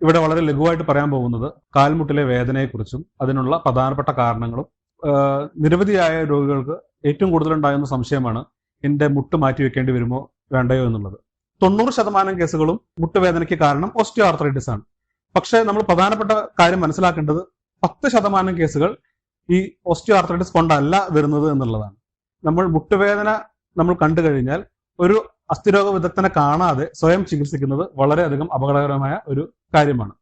ഇവിടെ വളരെ ലഘുവായിട്ട് പറയാൻ പോകുന്നത് കാൽമുട്ടിലെ വേദനയെക്കുറിച്ചും അതിനുള്ള പ്രധാനപ്പെട്ട കാരണങ്ങളും നിരവധിയായ രോഗികൾക്ക് ഏറ്റവും കൂടുതൽ ഉണ്ടാകുന്ന സംശയമാണ് എന്റെ മുട്ട് മാറ്റിവെക്കേണ്ടി വരുമോ വേണ്ടയോ എന്നുള്ളത്. 90% കേസുകളും മുട്ടുവേദനയ്ക്ക് കാരണം ഓസ്റ്റിയോ ആർത്രൈറ്റിസ് ആണ്. പക്ഷെ നമ്മൾ പ്രധാനപ്പെട്ട കാര്യം മനസ്സിലാക്കേണ്ടത് 10% കേസുകൾ ഈ ഓസ്റ്റിയോ ആർത്രൈറ്റിസ് കൊണ്ടല്ല വരുന്നത് എന്നുള്ളതാണ്. നമ്മൾ മുട്ടുവേദന നമ്മൾ കണ്ടു കഴിഞ്ഞാൽ ഒരു അസ്ഥിരോഗ വിദഗ്ധനെ കാണാതെ സ്വയം ചികിത്സിക്കുന്നത് വളരെയധികം അപകടകരമായ ഒരു കാര്യമാണ്.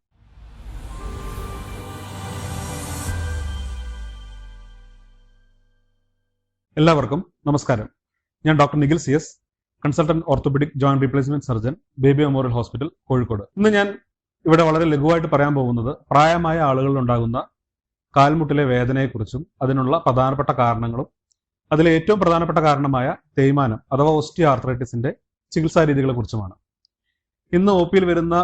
എല്ലാവർക്കും നമസ്കാരം. ഞാൻ doctor Nikhil CS, consultant orthopaedic joint replacement surgeon, baby memorial hospital, Kozhikode. ഇന്ന് ഞാൻ ഇവിടെ വളരെ ലഘുവായിട്ട് പറയാൻ പോകുന്നത് പ്രായമായ ആളുകളിൽ ഉണ്ടാകുന്ന കാൽമുട്ടിലെ വേദനയെക്കുറിച്ചും അതിനുള്ള പ്രധാനപ്പെട്ട കാരണങ്ങളും അതിലെ ഏറ്റവും പ്രധാനപ്പെട്ട കാരണമായ തേയ്മാനം അഥവാ ഓസ്റ്റിയോ ആർത്രൈറ്റിസിന്റെ ചികിത്സാ രീതികളെ കുറിച്ചുമാണ്. ഇന്ന് OPയിൽ വരുന്ന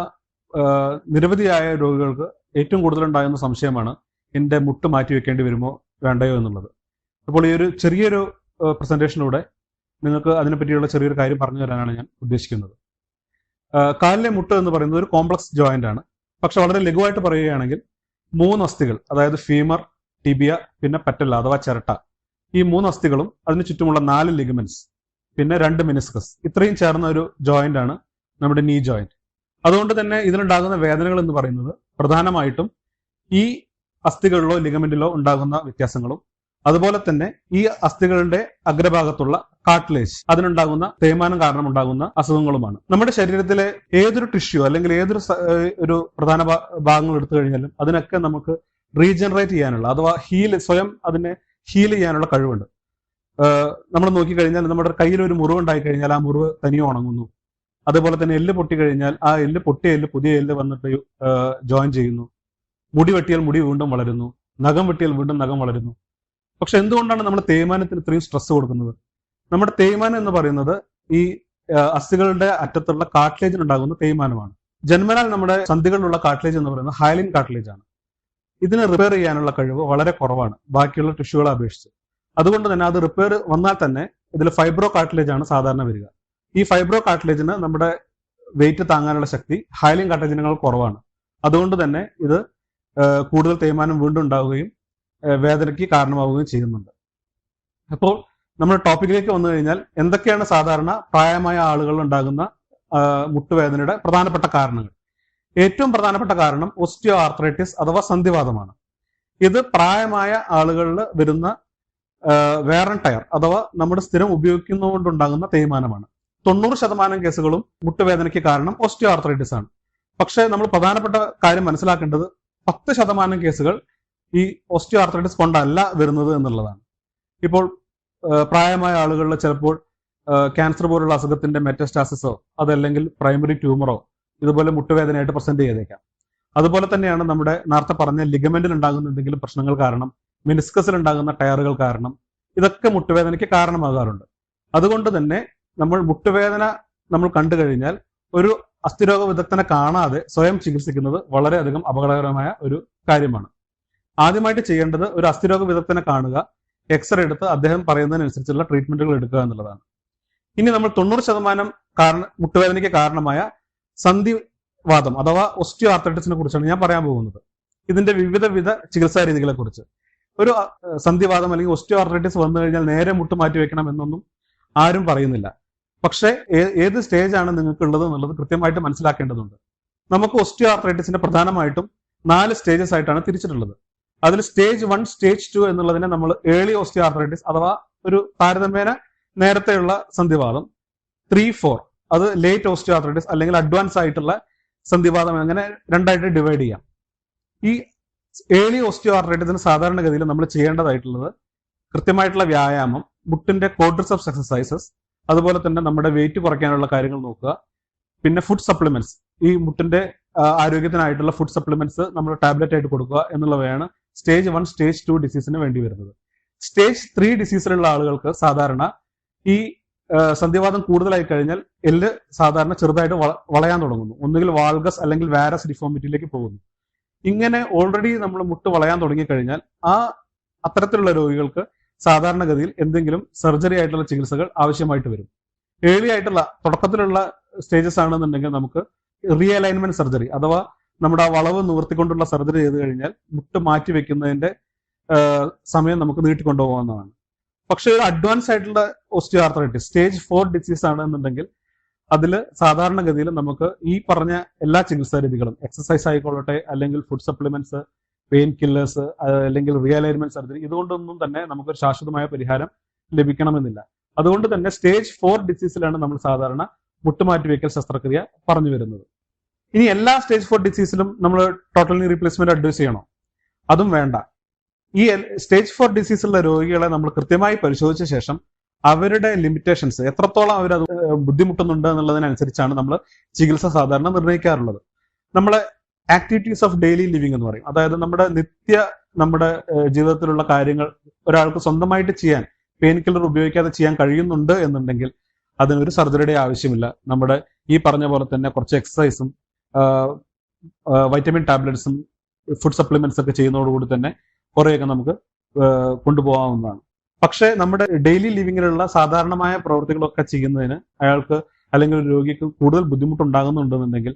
നിരവധിയായ രോഗികൾക്ക് ഏറ്റവും കൂടുതൽ ഉണ്ടാകുന്ന സംശയമാണ് എന്റെ മുട്ട് മാറ്റിവെക്കേണ്ടി വരുമോ വേണ്ടയോ എന്നുള്ളത്. അപ്പോൾ ഈ ഒരു ചെറിയൊരു പ്രസന്റേഷനിലൂടെ നിങ്ങൾക്ക് അതിനെപ്പറ്റിയുള്ള ചെറിയൊരു കാര്യം പറഞ്ഞു തരാനാണ് ഞാൻ ഉദ്ദേശിക്കുന്നത്. കാലിലെ മുട്ട് എന്ന് പറയുന്നത് ഒരു കോംപ്ലക്സ് ജോയിന്റ് ആണ്. പക്ഷെ വളരെ ലഘുവായിട്ട് പറയുകയാണെങ്കിൽ 3 അസ്ഥികൾ, അതായത് ഫീമർ, ടിബിയ, പിന്നെ പെറ്റല്ല അഥവാ ചിരട്ട, ഈ 3 അസ്ഥികളും അതിന് ചുറ്റുമുള്ള 4 ലിഗമെന്റ്സ്, പിന്നെ 2 മെനിസ്കസ്, ഇത്രയും ചേർന്ന ഒരു ജോയിന്റ് ആണ് നമ്മുടെ നീ ജോയിന്റ്. അതുകൊണ്ട് തന്നെ ഇതിനുണ്ടാകുന്ന വേദനകൾ എന്ന് പറയുന്നത് പ്രധാനമായിട്ടും ഈ അസ്ഥികളിലോ ലിഗമെന്റിലോ ഉണ്ടാകുന്ന വ്യത്യാസങ്ങളും അതുപോലെ തന്നെ ഈ അസ്ഥികളുടെ അഗ്രഭാഗത്തുള്ള കാർട്ടിലേജ് അതിനുണ്ടാകുന്ന തേയ്മാനം കാരണം ഉണ്ടാകുന്ന അസുഖങ്ങളുമാണ്. നമ്മുടെ ശരീരത്തിലെ ഏതൊരു ടിഷ്യൂ അല്ലെങ്കിൽ ഏതൊരു ഒരു പ്രധാന ഭാഗങ്ങൾ എടുത്തു കഴിഞ്ഞാലും അതിനൊക്കെ നമുക്ക് റീജനറേറ്റ് ചെയ്യാനുള്ള അഥവാ സ്വയം അതിനെ ഹീൽ ചെയ്യാനുള്ള കഴിവുണ്ട്. നമ്മൾ നോക്കിക്കഴിഞ്ഞാൽ നമ്മുടെ കയ്യിൽ ഒരു മുറിവ് ഉണ്ടായി കഴിഞ്ഞാൽ ആ മുറിവ് തനിയെ ഉണങ്ങുന്നു. അതുപോലെ തന്നെ എല്ല് പൊട്ടിക്കഴിഞ്ഞാൽ ആ പൊട്ടിയ എല്ല് പുതിയ എല്ല് വന്നിട്ട് ജോയിൻ ചെയ്യുന്നു. മുടി വെട്ടിയാൽ മുടി വീണ്ടും വളരുന്നു. നഖം വെട്ടിയാൽ വീണ്ടും നഖം വളരുന്നു. പക്ഷെ എന്തുകൊണ്ടാണ് നമ്മൾ തേയ്മാനത്തിന് ഇത്രയും സ്ട്രെസ് കൊടുക്കുന്നത്? നമ്മുടെ തേയ്മാനം എന്ന് പറയുന്നത് ഈ അസ്ഥികളുടെ അറ്റത്തുള്ള കാർട്ടിലേജിന് ഉണ്ടാകുന്ന തേയ്മാനമാണ്. ജന്മനാൽ നമ്മുടെ സന്ധികളിലുള്ള കാർട്ടിലേജ് എന്ന് പറയുന്നത് ഹയലിൻ കാർട്ടിലേജ് ആണ്. ഇതിനെ റിപ്പയർ ചെയ്യാനുള്ള കഴിവ് വളരെ കുറവാണ് ബാക്കിയുള്ള ടിഷ്യൂകളെ അപേക്ഷിച്ച്. അതുകൊണ്ട് തന്നെ അത് റിപ്പയർ വന്നാൽ തന്നെ ഇതിൽ ഫൈബ്രോ കാർട്ടിലേജ് ആണ് സാധാരണ വരിക. ഈ ഫൈബ്രോ കാർട്ടിലേജിന് നമ്മുടെ വെയിറ്റ് താങ്ങാനുള്ള ശക്തി ഹയലിൻ കാർട്ടിലേജിനേക്കാൾ കുറവാണ്. അതുകൊണ്ട് തന്നെ ഇത് കൂടുതൽ തേയ്മാനം വീണ്ടും ഉണ്ടാവുകയും വേദനയ്ക്ക് കാരണമാവുകയും ചെയ്യുന്നുണ്ട്. അപ്പോൾ നമ്മൾ ടോപ്പിക്കിലേക്ക് വന്നു കഴിഞ്ഞാൽ എന്തൊക്കെയാണ് സാധാരണ പ്രായമായ ആളുകളിൽ ഉണ്ടാകുന്ന മുട്ടുവേദനയുടെ പ്രധാനപ്പെട്ട കാരണങ്ങൾ? ഏറ്റവും പ്രധാനപ്പെട്ട കാരണം ഓസ്റ്റിയോ ആർത്രൈറ്റിസ് അഥവാ സന്ധിവാതമാണ്. ഇത് പ്രായമായ ആളുകളിൽ വരുന്ന വെയർ ആൻഡ് ടയർ അഥവാ നമ്മുടെ സ്ഥിരം ഉപയോഗിക്കുന്നതുകൊണ്ടുണ്ടാകുന്ന തേയ്മാനമാണ്. 90% കേസുകളും മുട്ടുവേദനയ്ക്ക് കാരണം ഓസ്റ്റിയോ ആർത്രൈറ്റിസ് ആണ്. പക്ഷെ നമ്മൾ പ്രധാനപ്പെട്ട കാര്യം മനസ്സിലാക്കേണ്ടത് 10% കേസുകൾ ഈ ഓസ്റ്റിയോ ആർത്രൈറ്റിസ് കൊണ്ടല്ല വരുന്നത് എന്നുള്ളതാണ്. ഇപ്പോൾ പ്രായമായ ആളുകളിൽ ചിലപ്പോൾ ക്യാൻസർ പോലുള്ള അസുഖത്തിന്റെ മെറ്റസ്റ്റാസിസോ അതല്ലെങ്കിൽ പ്രൈമറി ട്യൂമറോ ഇതുപോലെ മുട്ടുവേദനയായിട്ട് പ്രസന്റ് ചെയ്തേക്കാം. അതുപോലെ തന്നെയാണ് നമ്മുടെ നേരത്തെ പറഞ്ഞ ലിഗമെന്റിൽ ഉണ്ടാകുന്ന എന്തെങ്കിലും പ്രശ്നങ്ങൾ കാരണം, മെനിസ്കസിൽ ഉണ്ടാകുന്ന ടയറുകൾ കാരണം, ഇതൊക്കെ മുട്ടുവേദനയ്ക്ക് കാരണമാകാറുണ്ട്. അതുകൊണ്ട് തന്നെ നമ്മൾ മുട്ടുവേദന നമ്മൾ കണ്ടു കഴിഞ്ഞാൽ ഒരു അസ്ഥിരോഗ വിദഗ്ധനെ കാണാതെ സ്വയം ചികിത്സിക്കുന്നത് വളരെയധികം അപകടകരമായ ഒരു കാര്യമാണ്. ആദ്യമായിട്ട് ചെയ്യേണ്ടത് ഒരു അസ്ഥിരോഗ വിദഗ്ധനെ കാണുക, എക്സ്റേ എടുത്ത് അദ്ദേഹം പറയുന്നതിനനുസരിച്ചുള്ള ട്രീറ്റ്മെന്റുകൾ എടുക്കുക എന്നുള്ളതാണ്. ഇനി നമ്മൾ 90% മുട്ടുവേദനയ്ക്ക് കാരണമായ സന്ധിവാതം അഥവാ ഓസ്റ്റിയോ ആർത്രൈറ്റിസിനെ കുറിച്ചാണ് ഞാൻ പറയാൻ പോകുന്നത്. ഇതിന്റെ വിവിധ ചികിത്സാ രീതികളെ കുറിച്ച്. ഒരു സന്ധിവാതം അല്ലെങ്കിൽ ഓസ്റ്റിയോ ആർത്രൈറ്റിസ് വന്നു കഴിഞ്ഞാൽ നേരെ മുട്ട് മാറ്റി വെക്കണം എന്നൊന്നും ആരും പറയുന്നില്ല. പക്ഷേ ഏത് സ്റ്റേജ് ആണ് നിങ്ങൾക്ക് ഉള്ളത് എന്നുള്ളത് കൃത്യമായിട്ട് മനസ്സിലാക്കേണ്ടതുണ്ട്. നമുക്ക് ഓസ്റ്റിയോ ആർത്രൈറ്റിസിന്റെ പ്രധാനമായിട്ടും 4 സ്റ്റേജസ് ആയിട്ടാണ് തിരിച്ചിട്ടുള്ളത്. അതിൽ സ്റ്റേജ് 1, സ്റ്റേജ് 2 എന്നുള്ളതിനെ നമ്മൾ ഏർലി ഓസ്റ്റിയോ ആർത്രൈറ്റിസ് അഥവാ ഒരു താരതമ്യേന നേരത്തെയുള്ള സന്ധിവാതം, 3, 4 അത് ലേറ്റ് ഓസ്റ്റിയോ ആർത്രൈറ്റിസ് അല്ലെങ്കിൽ അഡ്വാൻസ് ആയിട്ടുള്ള സന്ധിവാതം, അങ്ങനെ 2 ആയിട്ട് ഡിവൈഡ് ചെയ്യാം. ഈ ഏർലി ഓസ്റ്റിയോ ആർത്രൈറ്റിസിന് സാധാരണഗതിയിൽ നമ്മൾ ചെയ്യേണ്ടതായിട്ടുള്ളത് കൃത്യമായിട്ടുള്ള വ്യായാമം, മുട്ടിന്റെ ക്വാഡ്രിസെപ്സ് എക്സസൈസസ്, അതുപോലെ തന്നെ നമ്മുടെ വെയിറ്റ് കുറയ്ക്കാനുള്ള കാര്യങ്ങൾ നോക്കുക. പിന്നെ ഫുഡ് സപ്ലിമെന്റ്സ്, ഈ മുട്ടിന്റെ ആരോഗ്യത്തിനായിട്ടുള്ള ഫുഡ് സപ്ലിമെന്റ്സ് നമ്മൾ ടാബ്ലറ്റ് ആയിട്ട് കൊടുക്കുക എന്നുള്ളവയാണ് സ്റ്റേജ് 1, സ്റ്റേജ് 2 ഡിസീസിന് വേണ്ടി വരുന്നത്. സ്റ്റേജ് 3 ഡിസീസിലുള്ള ആളുകൾക്ക് സാധാരണ ഈ സന്ധിവാതം കൂടുതലായി കഴിഞ്ഞാൽ എല്ല് സാധാരണ ചെറുതായിട്ട് വളയാൻ തുടങ്ങുന്നു. ഒന്നുകിൽ വാൾഗസ് അല്ലെങ്കിൽ വാരസ് ഡിഫോമിറ്റിയിലേക്ക് പോകുന്നു. ഇങ്ങനെ ഓൾറെഡി നമ്മൾ മുട്ട് വളയാൻ തുടങ്ങിക്കഴിഞ്ഞാൽ അത്തരത്തിലുള്ള രോഗികൾക്ക് സാധാരണഗതിയിൽ എന്തെങ്കിലും സർജറി ആയിട്ടുള്ള ചികിത്സകൾ ആവശ്യമായിട്ട് വരും. ഏർലി ആയിട്ടുള്ള തുടക്കത്തിലുള്ള സ്റ്റേജസ് ആണെന്നുണ്ടെങ്കിൽ നമുക്ക് റീഅലൈൻമെന്റ് സർജറി അഥവാ നമ്മുടെ ആ വളവ് നിവർത്തിക്കൊണ്ടുള്ള സർജറി ചെയ്ത് കഴിഞ്ഞാൽ മുട്ട് മാറ്റി വെക്കുന്നതിന്റെ സമയം നമുക്ക് നീട്ടിക്കൊണ്ടുപോകാവുന്നതാണ്. പക്ഷെ ഒരു അഡ്വാൻസ് ആയിട്ടുള്ള ഓസ്റ്റിയോ ആർത്രൈറ്റിസ് സ്റ്റേജ് 4 ഡിസീസ് ആണ് എന്നുണ്ടെങ്കിൽ അതിൽ സാധാരണഗതിയിൽ നമുക്ക് ഈ പറഞ്ഞ എല്ലാ ചികിത്സാ രീതികളും എക്സസൈസ് ആയിക്കൊള്ളട്ടെ, അല്ലെങ്കിൽ ഫുഡ് സപ്ലിമെന്റ്സ്, പെയിൻ കില്ലേഴ്സ്, അല്ലെങ്കിൽ റിയലൈൻമെന്റ് സർജറി, ഇതുകൊണ്ടൊന്നും തന്നെ നമുക്കൊരു ശാശ്വതമായ പരിഹാരം ലഭിക്കണമെന്നില്ല. അതുകൊണ്ട് തന്നെ സ്റ്റേജ് 4 ഡിസീസിലാണ് നമ്മൾ സാധാരണ മുട്ടുമാറ്റിവെക്കൽ ശസ്ത്രക്രിയ പറഞ്ഞു വരുന്നത്. ഇനി എല്ലാ സ്റ്റേജ് 4 ഡിസീസിലും നമ്മൾ ടോട്ടൽ നീ റീപ്ലേസ്മെന്റ് അഡ്വൈസ് ചെയ്യണോ? അതും വേണ്ട. ഈ സ്റ്റേജ് 4 ഡിസീസുള്ള രോഗികളെ നമ്മൾ കൃത്യമായി പരിശോധിച്ച ശേഷം അവരുടെ ലിമിറ്റേഷൻസ് എത്രത്തോളം അവരത് ബുദ്ധിമുട്ടുന്നുണ്ട് എന്നുള്ളതിനനുസരിച്ചാണ് നമ്മൾ ചികിത്സ സാധാരണ നിർണ്ണയിക്കാറുള്ളത്. നമ്മളെ ആക്ടിവിറ്റീസ് ഓഫ് ഡെയിലി ലിവിങ് എന്ന് പറയും. അതായത് നമ്മുടെ ജീവിതത്തിലുള്ള കാര്യങ്ങൾ ഒരാൾക്ക് സ്വന്തമായിട്ട് ചെയ്യാൻ, പെയിൻ കില്ലർ ഉപയോഗിക്കാതെ ചെയ്യാൻ കഴിയുന്നുണ്ട് എന്നുണ്ടെങ്കിൽ അതിനൊരു സർജറിയുടെ ആവശ്യമില്ല. നമ്മുടെ ഈ പറഞ്ഞ പോലെ തന്നെ കുറച്ച് എക്സസൈസും വൈറ്റമിൻ ടാബ്ലറ്റ്സും ഫുഡ് സപ്ലിമെന്റ്സ് ഒക്കെ ചെയ്യുന്നതോടുകൂടി തന്നെ കുറേയൊക്കെ നമുക്ക് കൊണ്ടുപോകാവുന്നതാണ്. പക്ഷേ നമ്മുടെ ഡെയിലി ലിവിങ്ങിലുള്ള സാധാരണമായ പ്രവൃത്തികളൊക്കെ ചെയ്യുന്നതിന് അയാൾക്ക് അല്ലെങ്കിൽ ഒരു രോഗിക്ക് കൂടുതൽ ബുദ്ധിമുട്ടുണ്ടാകുന്നുണ്ടെന്നുണ്ടെങ്കിൽ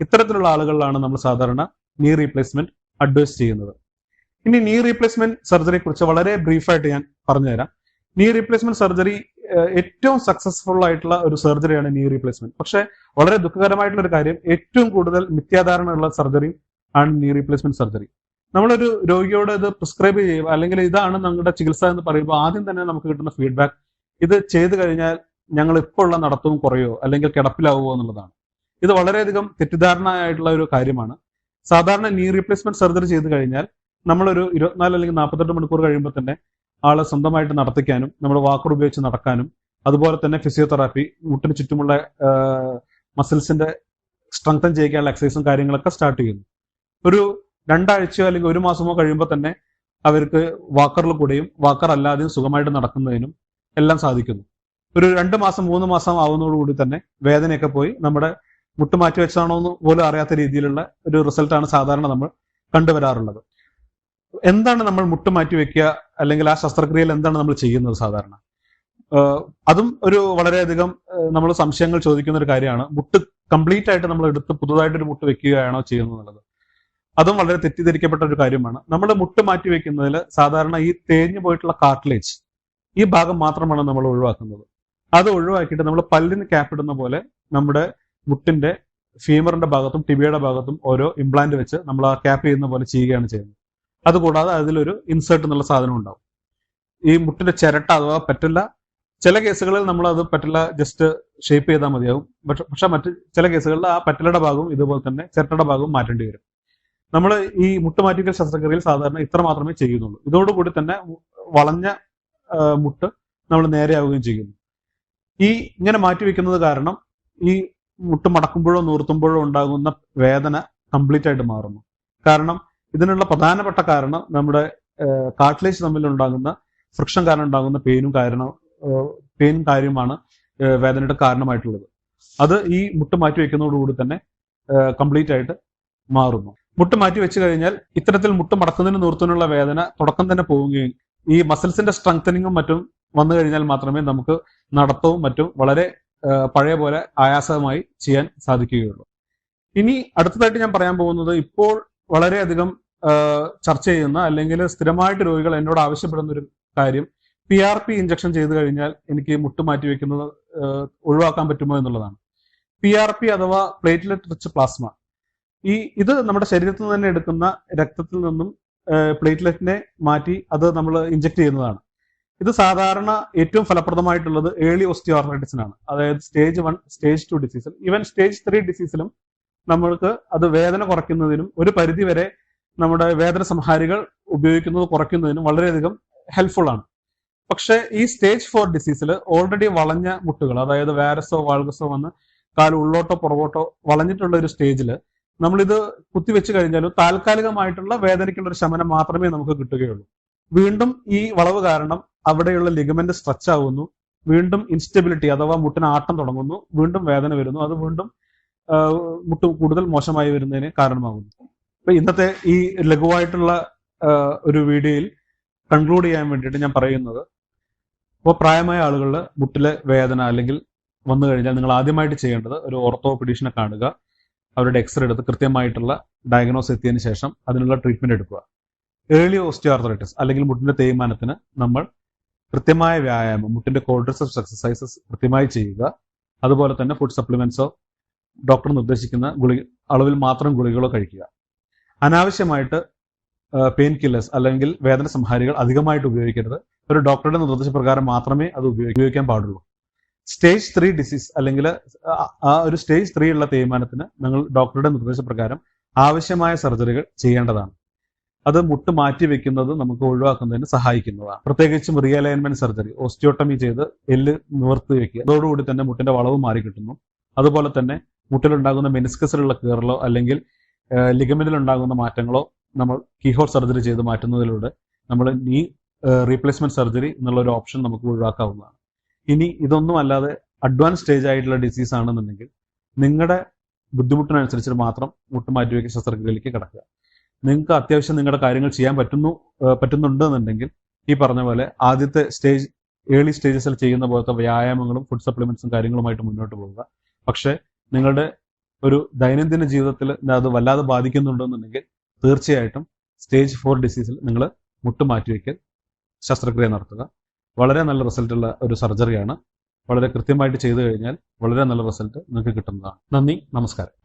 ഇത്തരത്തിലുള്ള ആളുകളിലാണ് നമ്മൾ സാധാരണ നീ റീപ്ലേസ്മെന്റ് അഡ്വൈസ് ചെയ്യുന്നത്. ഇനി നീ റീപ്ലേസ്മെന്റ് സർജറിയെ കുറിച്ച് വളരെ ബ്രീഫായിട്ട് ഞാൻ പറഞ്ഞുതരാം. നീ റീപ്ലേസ്മെന്റ് സർജറി ഏറ്റവും സക്സസ്ഫുൾ ആയിട്ടുള്ള ഒരു സർജറിയാണ് നീ റീപ്ലേസ്മെന്റ്. പക്ഷെ വളരെ ദുഃഖകരമായിട്ടുള്ള ഒരു കാര്യം, ഏറ്റവും കൂടുതൽ മിഥ്യാധാരണ ഉള്ള സർജറി ആണ് നീ റീപ്ലേസ്മെന്റ് സർജറി. നമ്മളൊരു രോഗിയോട് ഇത് പ്രിസ്ക്രൈബ് ചെയ്യുക അല്ലെങ്കിൽ ഇതാണ് ഞങ്ങളുടെ ചികിത്സ എന്ന് പറയുമ്പോൾ ആദ്യം തന്നെ നമുക്ക് കിട്ടുന്ന ഫീഡ്ബാക്ക് ഇത് ചെയ്തു കഴിഞ്ഞാൽ ഞങ്ങൾ ഇപ്പോൾ ഉള്ള നടത്തവും കുറയോ അല്ലെങ്കിൽ കിടപ്പിലാവുമോ എന്നുള്ളതാണ്. ഇത് വളരെയധികം തെറ്റിദ്ധാരണ ആയിട്ടുള്ള ഒരു കാര്യമാണ്. സാധാരണ നീ റീപ്ലേസ്മെന്റ് സർജറി ചെയ്ത് കഴിഞ്ഞാൽ നമ്മളൊരു 24 അല്ലെങ്കിൽ 48 മണിക്കൂർ കഴിയുമ്പോൾ തന്നെ ആളെ സ്വന്തമായിട്ട് നടത്തിക്കാനും നമ്മൾ വാക്കർ ഉപയോഗിച്ച് നടക്കാനും, അതുപോലെ തന്നെ ഫിസിയോതെറാപ്പി, മുട്ടിന് ചുറ്റുമുള്ള മസിൽസിന്റെ സ്ട്രെങ്തൻ ചെയ്യിക്കാനുള്ള എക്സസൈസും കാര്യങ്ങളൊക്കെ സ്റ്റാർട്ട് ചെയ്യുന്നു. ഒരു 2 ആഴ്ചയോ അല്ലെങ്കിൽ 1 മാസമോ കഴിയുമ്പോൾ തന്നെ അവർക്ക് വാക്കറിൽ കൂടെയും വാക്കർ അല്ലാതെയും സുഖമായിട്ട് നടക്കുന്നതിനും എല്ലാം സാധിക്കുന്നു. ഒരു 2 മാസം 3 മാസം ആവുന്നതോടുകൂടി തന്നെ വേദനയൊക്കെ പോയി നമ്മുടെ മുട്ട് മാറ്റി വെച്ചാണോ എന്ന് പോലും അറിയാത്ത രീതിയിലുള്ള ഒരു റിസൾട്ടാണ് സാധാരണ നമ്മൾ കണ്ടുവരാറുള്ളത്. എന്താണ് നമ്മൾ മുട്ട് മാറ്റി വെക്കുക, അല്ലെങ്കിൽ ആ ശസ്ത്രക്രിയയിൽ എന്താണ് നമ്മൾ ചെയ്യുന്നത് സാധാരണ? അതും ഒരു വളരെയധികം നമ്മൾ സംശയങ്ങൾ ചോദിക്കുന്ന ഒരു കാര്യമാണ്. മുട്ട് കംപ്ലീറ്റ് ആയിട്ട് നമ്മൾ എടുത്ത് പുതുതായിട്ടൊരു മുട്ട് വെക്കുകയാണോ ചെയ്യുന്നത് എന്നുള്ളത്. അതും വളരെ തെറ്റിദ്ധരിക്കപ്പെട്ട ഒരു കാര്യമാണ്. നമ്മൾ മുട്ട് മാറ്റി വെക്കുന്നതിൽ സാധാരണ ഈ തേഞ്ഞു പോയിട്ടുള്ള കാർട്ടിലേജ്, ഈ ഭാഗം മാത്രമാണ് നമ്മൾ ഒഴിവാക്കുന്നത്. അത് ഒഴിവാക്കിയിട്ട് നമ്മൾ പല്ലിന് ക്യാപ്പ് ഇടുന്ന പോലെ നമ്മുടെ മുട്ടിന്റെ ഫീമറിന്റെ ഭാഗത്തും ടിബിയുടെ ഭാഗത്തും ഓരോ ഇംപ്ലാന്റ് വെച്ച് നമ്മൾ ആ ക്യാപ്പ് ചെയ്യുന്ന പോലെ ചെയ്യുകയാണ് ചെയ്യുന്നത്. അതുകൂടാതെ അതിലൊരു ഇൻസേർട്ട് എന്നുള്ള സാധനം ഉണ്ടാവും. ഈ മുട്ടിന്റെ ചിരട്ട അഥവാ പറ്റില്ല, ചില കേസുകളിൽ നമ്മൾ അത് പറ്റില്ല ജസ്റ്റ് ഷേപ്പ് ചെയ്താൽ മതിയാവും. പക്ഷെ മറ്റ് ചില കേസുകളിൽ ആ പറ്റിലയുടെ ഭാഗവും ഇതുപോലെ തന്നെ ചിരട്ടയുടെ ഭാഗവും മാറ്റേണ്ടി വരും. നമ്മൾ ഈ മുട്ടുമാറ്റിക്കൽ ശസ്ത്രക്രിയയിൽ സാധാരണ ഇത്ര മാത്രമേ ചെയ്യുന്നുള്ളൂ. ഇതോടുകൂടി തന്നെ വളഞ്ഞ മുട്ട് നമ്മൾ നേരെയാവുകയും ചെയ്യുന്നു. ഈ ഇങ്ങനെ മാറ്റിവെക്കുന്നത് കാരണം ഈ മുട്ട് മടക്കുമ്പോഴോ നൂർത്തുമ്പോഴോ ഉണ്ടാകുന്ന വേദന കംപ്ലീറ്റ് ആയിട്ട് മാറുന്നു. കാരണം ഇതിനുള്ള പ്രധാനപ്പെട്ട കാരണം നമ്മുടെ കാർട്ടിലേജ് തമ്മിലുണ്ടാകുന്ന ഫ്രിക്ഷൻ കാരണം ഉണ്ടാകുന്ന പെയിനും കാര്യമാണ് വേദനയുടെ കാരണമായിട്ടുള്ളത്. അത് ഈ മുട്ട് മാറ്റി വെക്കുന്നതോടുകൂടി തന്നെ കംപ്ലീറ്റ് ആയിട്ട് മാറുന്നു. മുട്ട് മാറ്റി വെച്ച് കഴിഞ്ഞാൽ ഇത്തരത്തിൽ മുട്ട് മടക്കുന്നതിന് നൂർത്തുന്നുള്ള വേദന തുടക്കം തന്നെ പോവുകയും ഈ മസിൽസിന്റെ സ്ട്രെങ്തനിങ്ങും മറ്റും വന്നു കഴിഞ്ഞാൽ മാത്രമേ നമുക്ക് നടത്തവും മറ്റും വളരെ പഴയ പോലെ ആയാസമായി ചെയ്യാൻ സാധിക്കുകയുള്ളൂ. ഇനി അടുത്തതായിട്ട് ഞാൻ പറയാൻ പോകുന്നത്, ഇപ്പോൾ വളരെയധികം ചർച്ച ചെയ്യുന്ന അല്ലെങ്കിൽ സ്ഥിരമായിട്ട് രോഗികൾ എന്നോട് ആവശ്യപ്പെടുന്ന ഒരു കാര്യം, PRP ഇഞ്ചക്ഷൻ ചെയ്തു കഴിഞ്ഞാൽ എനിക്ക് മുട്ട് മാറ്റി വെക്കുന്നത് ഒഴിവാക്കാൻ പറ്റുമോ എന്നുള്ളതാണ്. PRP അഥവാ പ്ലേറ്റ്ലെറ്റ് റിച്ച് പ്ലാസ്മ, ഇത് നമ്മുടെ ശരീരത്തിൽ നിന്ന് തന്നെ എടുക്കുന്ന രക്തത്തിൽ നിന്നും പ്ലേറ്റ്ലെറ്റിനെ മാറ്റി അത് നമ്മൾ ഇഞ്ചക്ട് ചെയ്യുന്നതാണ്. ഇത് സാധാരണ ഏറ്റവും ഫലപ്രദമായിട്ടുള്ളത് ഏർലി ഓസ്റ്റിയോ ആർത്രൈറ്റിസിനാണ്. അതായത് സ്റ്റേജ് 1, സ്റ്റേജ് 2 ഡിസീസിൽ, ഈവൻ സ്റ്റേജ് 3 ഡിസീസിലും നമ്മൾക്ക് അത് വേദന കുറയ്ക്കുന്നതിനും ഒരു പരിധിവരെ നമ്മുടെ വേദന സംഹാരികൾ ഉപയോഗിക്കുന്നത് കുറയ്ക്കുന്നതിനും വളരെയധികം ഹെൽപ്ഫുൾ ആണ്. പക്ഷേ ഈ സ്റ്റേജ് 4 ഡിസീസിൽ ഓൾറെഡി വളഞ്ഞ മുട്ടുകൾ, അതായത് വാരസോ വാൾഗസോ വന്ന് കാൽ ഉള്ളോട്ടോ പുറകോട്ടോ വളഞ്ഞിട്ടുള്ള ഒരു സ്റ്റേജിൽ നമ്മളിത് കുത്തിവെച്ച് കഴിഞ്ഞാലും താൽക്കാലികമായിട്ടുള്ള വേദനയ്ക്കുള്ള ഒരു ശമനം മാത്രമേ നമുക്ക് കിട്ടുകയുള്ളൂ. വീണ്ടും ഈ വളവ് കാരണം അവിടെയുള്ള ലിഗമെന്റ് സ്ട്രെച്ച് ആവുന്നു, വീണ്ടും ഇൻസ്റ്റെബിലിറ്റി അഥവാ മുട്ടിന് ആട്ടം തുടങ്ങുന്നു, വീണ്ടും വേദന വരുന്നു, അത് വീണ്ടും മുട്ട് കൂടുതൽ മോശമായി വരുന്നതിന് കാരണമാകുന്നു. അപ്പൊ ഇന്നത്തെ ഈ ലഘുവായിട്ടുള്ള ഒരു വീഡിയോയിൽ കൺക്ലൂഡ് ചെയ്യാൻ വേണ്ടിയിട്ട് ഞാൻ പറയുന്നത്, ഇപ്പോൾ പ്രായമായ ആളുകളുടെ മുട്ടിലെ വേദന അല്ലെങ്കിൽ വന്നു കഴിഞ്ഞാൽ നിങ്ങൾ ആദ്യമായിട്ട് ചെയ്യേണ്ടത് ഒരു ഓർത്തോപീഡീഷ്യനെ കാണുക. അവരുടെ എക്സ്റേ എടുത്ത് കൃത്യമായിട്ടുള്ള ഡയഗ്നോസ് എത്തിയതിനു ശേഷം അതിനുള്ള ട്രീറ്റ്മെന്റ് എടുക്കുക. ഏർലി ഓസ്റ്റിയോആർത്രൈറ്റിസ് അല്ലെങ്കിൽ മുട്ടിന്റെ തേയ്മാനത്തിന് നമ്മൾ കൃത്യമായ വ്യായാമം, മുട്ടിന്റെ ക്വാഡ്രിസെപ്സ് എക്സസൈസസ് കൃത്യമായി ചെയ്യുക. അതുപോലെ തന്നെ ഫുഡ് സപ്ലിമെന്റ്സോ ഡോക്ടർ നിർദ്ദേശിക്കുന്ന അളവിൽ മാത്രം ഗുളികകളോ കഴിക്കുക. അനാവശ്യമായിട്ട് പെയിൻ കില്ലേഴ്സ് അല്ലെങ്കിൽ വേദന സംഹാരികൾ അധികമായിട്ട് ഉപയോഗിക്കരുത്. ഒരു ഡോക്ടറുടെ നിർദ്ദേശപ്രകാരം മാത്രമേ അത് ഉപയോഗിക്കാൻ പാടുള്ളൂ. സ്റ്റേജ് 3 ഡിസീസ് അല്ലെങ്കിൽ ആ ഒരു സ്റ്റേജ് 3 ഉള്ള തേയ്മാനത്തിന് നിങ്ങൾ ഡോക്ടറുടെ നിർദ്ദേശപ്രകാരം ആവശ്യമായ സർജറികൾ ചെയ്യേണ്ടതാണ്. അത് മുട്ട് മാറ്റി വെക്കുന്നത് നമുക്ക് ഒഴിവാക്കുന്നതിന് സഹായിക്കുന്നതാണ്. പ്രത്യേകിച്ചും റീഅലൈൻമെന്റ് സർജറി, ഓസ്റ്റിയോട്ടമി ചെയ്ത് എല്ല് നിവർത്തി വെക്കുക. അതോടുകൂടി തന്നെ മുട്ടിന്റെ വളവ് മാറി കിട്ടുന്നു. അതുപോലെ തന്നെ മുട്ടിലുണ്ടാകുന്ന മെനിസ്കസിലുള്ള കീറലോ അല്ലെങ്കിൽ ലിഗമെന്റിലുണ്ടാകുന്ന മാറ്റങ്ങളോ നമ്മൾ കീഹോൾ സർജറി ചെയ്ത് മാറ്റുന്നതിലൂടെ നമ്മൾ നീ റീപ്ലേസ്മെന്റ് സർജറി എന്നുള്ള ഒരു ഓപ്ഷൻ നമുക്ക് ഒഴിവാക്കാവുന്നതാണ്. ഇനി ഇതൊന്നും അല്ലാതെ അഡ്വാൻസ് സ്റ്റേജ് ആയിട്ടുള്ള ഡിസീസ് ആണെന്നുണ്ടെങ്കിൽ നിങ്ങളുടെ ബുദ്ധിമുട്ടിനനുസരിച്ച് മാത്രം മുട്ട് മാറ്റിവെക്കൽ ശസ്ത്രക്രിയയിലേക്ക് കിടക്കുക. നിങ്ങൾക്ക് അത്യാവശ്യം നിങ്ങളുടെ കാര്യങ്ങൾ ചെയ്യാൻ പറ്റുന്നുണ്ടെന്നുണ്ടെങ്കിൽ ഈ പറഞ്ഞ പോലെ ആദ്യത്തെ ഏർലി സ്റ്റേജസിൽ ചെയ്യുന്ന പോലത്തെ വ്യായാമങ്ങളും ഫുഡ് സപ്ലിമെന്റ്സും കാര്യങ്ങളുമായിട്ട് മുന്നോട്ട് പോവുക. പക്ഷേ നിങ്ങളുടെ ഒരു ദൈനംദിന ജീവിതത്തിൽ അത് വല്ലാതെ ബാധിക്കുന്നുണ്ടെന്നുണ്ടെങ്കിൽ തീർച്ചയായിട്ടും സ്റ്റേജ് 4 ഡിസീസിൽ നിങ്ങൾ മുട്ട് മാറ്റിവെക്കൽ ശസ്ത്രക്രിയ നടത്തുക. വളരെ നല്ല റിസൾട്ടുള്ള ഒരു സർജറിയാണ്. വളരെ കൃത്യമായിട്ട് ചെയ്തു കഴിഞ്ഞാൽ വളരെ നല്ല റിസൾട്ട് നിങ്ങൾക്ക് കിട്ടുന്നതാണ്. നന്ദി, നമസ്കാരം.